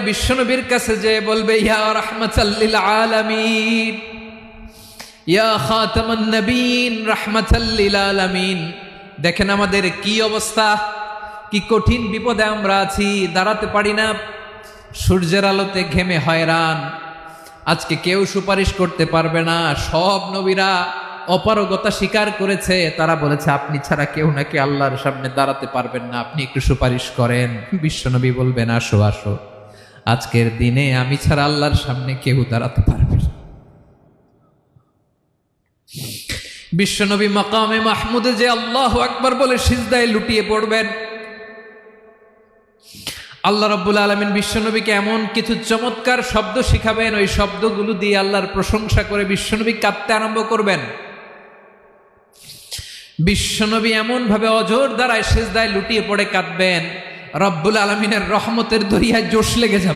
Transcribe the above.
বিশ্বনবীর কাছে যে বলবে ইয়া রাহমাতাল লিল আলামিন, ইয়া খাতামান নবীন রাহমাতাল লিল আলামিন। দেখেন আমাদের কি অবস্থা, কি কঠিন বিপদে আমরা আছি, দাঁড়াতে পারি না, সূর্যের আলোতে ঘেমে হয়রান। আজকে কেউ সুপারিশ করতে পারবে না। সব নবীরা অপারগতা স্বীকার করেছে, তারা বলেছে আপনি ছাড়া কেউ নাকি আল্লাহর সামনে দাঁড়াতে পারবেন না, আপনি একটু সুপারিশ করেন। বিশ্বনবী বলবেন আসো আসো, আজকের দিনে আমি ছাড়া আল্লাহর সামনে কেউ দাঁড়াতে পারবে না। বিশ্বনবী মাকামে মাহমুদে যে আল্লাহু আকবার বলে সিজদায় লুটিয়ে পড়বেন, আল্লাহ রাব্বুল আলামিন বিশ্বনবীকে এমন কিছু চমৎকার শব্দ শিখাবেন, ওই শব্দগুলো দিয়ে আল্লাহর প্রশংসা করে বিশ্বনবী কাঁদতে আরম্ভ করবেন। বিশ্বনবী এমন ভাবে অজর দ্বারায় সিজদায় লুটিয়ে পড়ে কাঁদবেন, রব্বুল আলামিনের রহমতের দরিয়ায় জোশ লেগে যাবে।